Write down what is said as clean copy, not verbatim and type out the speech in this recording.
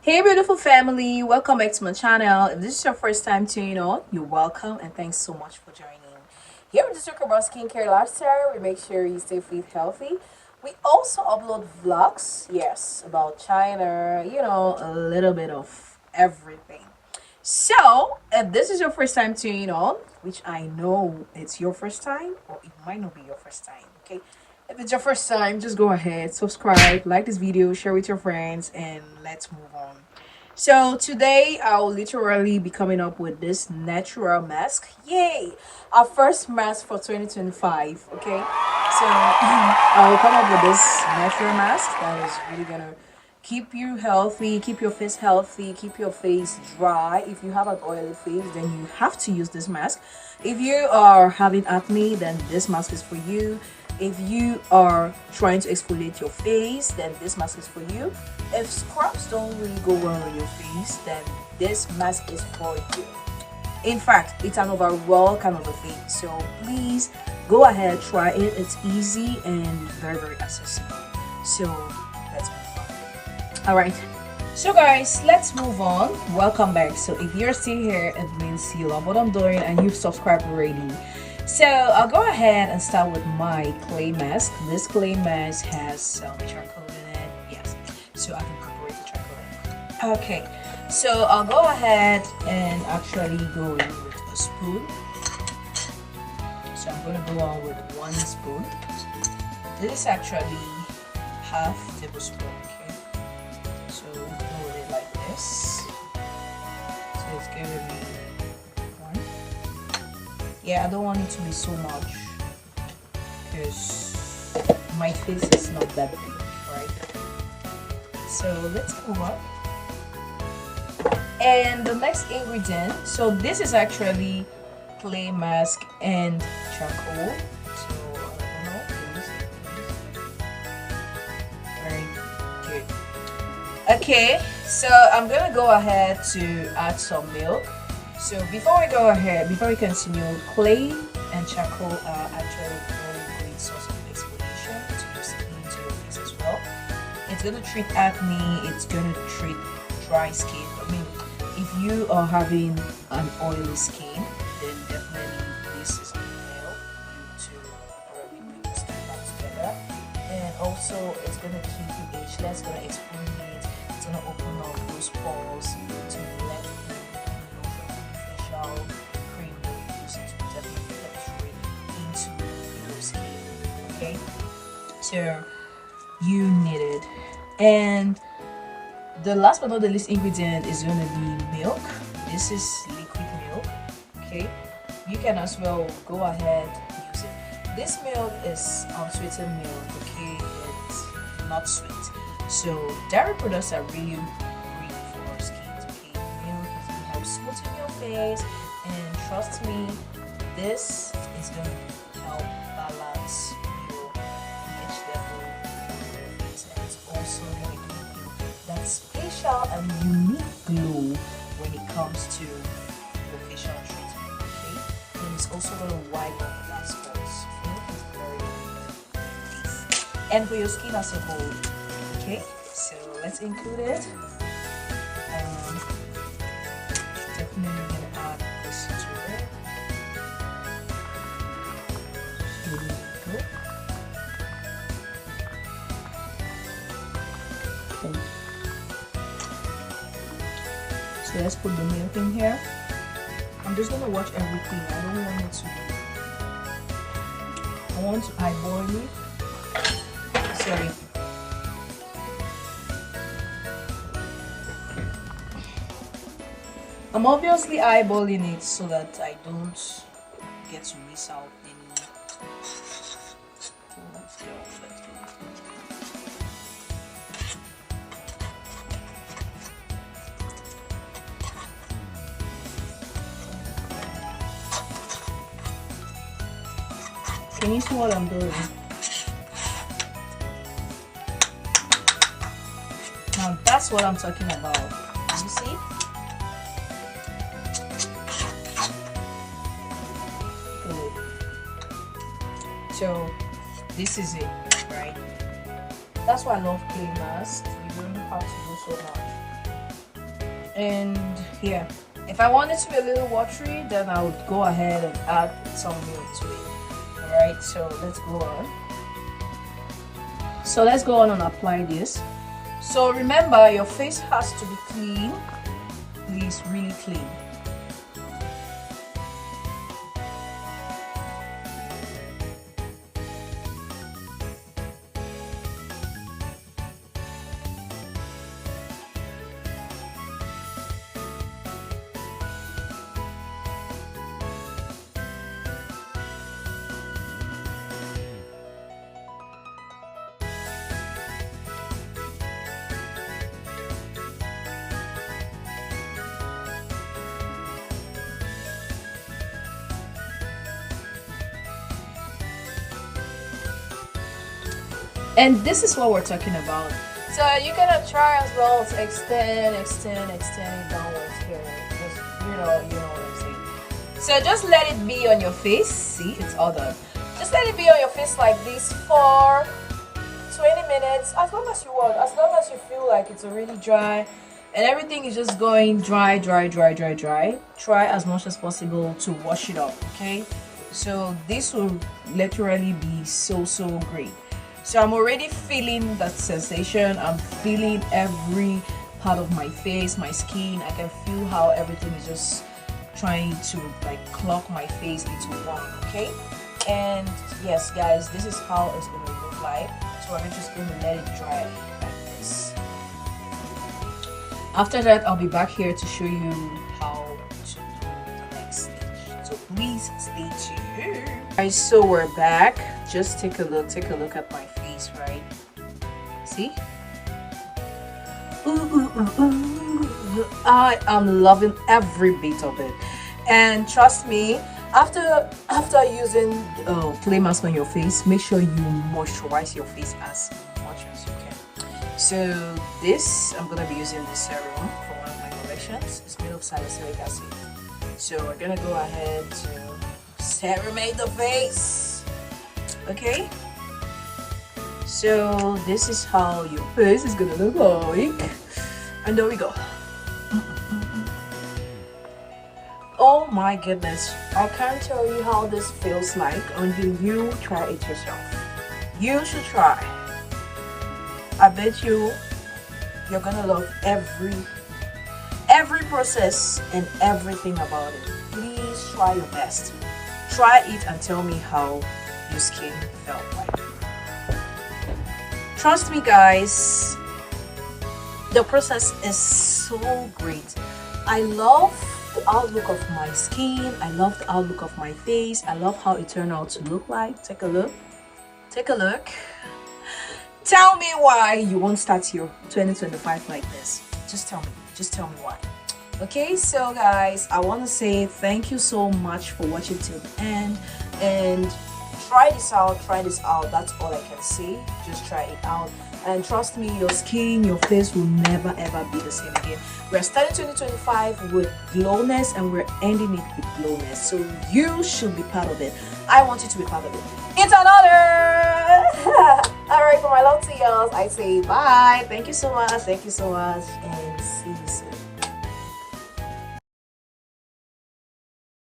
Hey beautiful family, welcome back to my channel. If this is your first time tuning on, you're welcome and thanks so much for joining. Here we just talk about skincare lifestyle. We make sure you stay fit healthy. We also upload vlogs, yes, about China, a little bit of everything. So, if this is your first time tuning on, which I know it's your first time, or it might not be your first time, okay? If it's your first time, just go ahead, subscribe, like this video, share with your friends, and let's move on. So today I'll literally be coming up with this natural mask. Yay! Our first mask for 2025. Okay, so I will come up with this natural mask that is really gonna keep you healthy, keep your face healthy, keep your face dry. If you have an oily face, then you have to use this mask. If you are having acne, then this mask is for you. If you are trying to exfoliate your face, then this mask is for you. If scrubs don't really go well on your face, then this mask is for you. In fact, it's an overall kind of a thing. So please go ahead, try it. It's easy and very, very accessible. So let's move on. All right. So guys, let's move on. Welcome back. So if you're still here, it means you love what I'm doing and you've subscribed already. So I'll go ahead and start with my clay mask. This clay mask has some charcoal in it. Yes, so I can incorporate the charcoal in it. Okay, so I'll go ahead and actually go in with a spoon. So I'm going to go on with 1 spoon. This is actually half tablespoon. Okay, so go with it like this. So it's giving me. Yeah, I don't want it to be so much because my face is not that big, right? So let's move on. And the next ingredient, so this is actually clay mask and charcoal. So I don't know. Very good. Okay, so I'm gonna go ahead to add some milk. So before we continue, clay and charcoal are actually a very great source of exfoliation to your skin, to your face as well. It's going to treat acne, it's going to treat dry skin. I mean, if you are having an oily skin, then definitely this is going to help you to really bring your skin back together. And also, it's going to keep you ageless, it's going to exfoliate, it's going to open up those pores to let cream will use it to definitely penetrate into your skin. Okay, so you need it. And the last but not the least ingredient is going to be milk. This is liquid milk. Okay, you can as well go ahead and use it. This milk is unsweetened milk. Okay, it's not sweet. So dairy products are really great for our skin. Okay, milk is going to help smoothing your face, and trust me, this is going to help balance your pH level in your face, and it's also going to give you that special and unique glow when it comes to your facial treatment. Okay, and it's also going to wipe off that spots. Milk is very nice, and for your skin as a whole. Okay, so let's include it. Definitely gonna add this to it. Here we go. Okay. So let's put the milk in here. I'm just gonna watch everything. I don't want it to I want to eyeball it. Sorry. I'm obviously eyeballing it so that I don't get to miss out any. So let's go. Can you see what I'm doing? Now that's what I'm talking about. Did you see? So this is it, right? That's why I love clay masks. You don't have to do so much. And yeah, if I want it to be a little watery, then I would go ahead and add some milk to it. Alright, so let's go on. So let's go on and apply this. So remember, your face has to be clean. Please, really clean. And this is what we're talking about. So you're gonna try as well to extend it downwards here. Just, you know what I'm saying. So just let it be on your face. See, it's all done. Just let it be on your face like this for 20 minutes, as long as you want, as long as you feel like it's already dry and everything is just going dry. Try as much as possible to wash it up, okay? So this will literally be so great. So I'm already feeling that sensation. I'm feeling every part of my face, my skin. I can feel how everything is just trying to like clock my face into one, okay? And yes guys, this is how it's going to look like. So I'm just going to let it dry like this. After that, I'll be back here to show you how to do the next stage. So please stay tuned. Alright, so we're back. Just take a look at my face, right? See? I am loving every bit of it. And trust me, after using clay mask on your face, make sure you moisturize your face as much as you can. So this, I'm gonna be using this serum from one of my collections. It's made of salicylic acid. So we're gonna go ahead to serumate the face. Okay. So this is how your face is gonna look like. And there we go. Oh my goodness, I can't tell you how this feels like until you try it yourself. You should try. I bet you're gonna love every process and everything about it. Please try your best. Try it and tell me how your skin felt like. Trust me guys, the process is so great. I love the outlook of my skin. I love the outlook of my face. I love how it turned out to look like. Take a look. Tell me why you won't start your 2025 like this. Just tell me why. Okay, so guys, I want to say thank you so much for watching till the end, and try this out. That's all I can say. Just try it out, and trust me, your skin, your face will never ever be the same again. We're starting 2025 with glowness and we're ending it with glowness, so you should be part of it. I want you to be part of it. It's an honor. All right, for my love to y'all, I say bye. Thank you so much, and see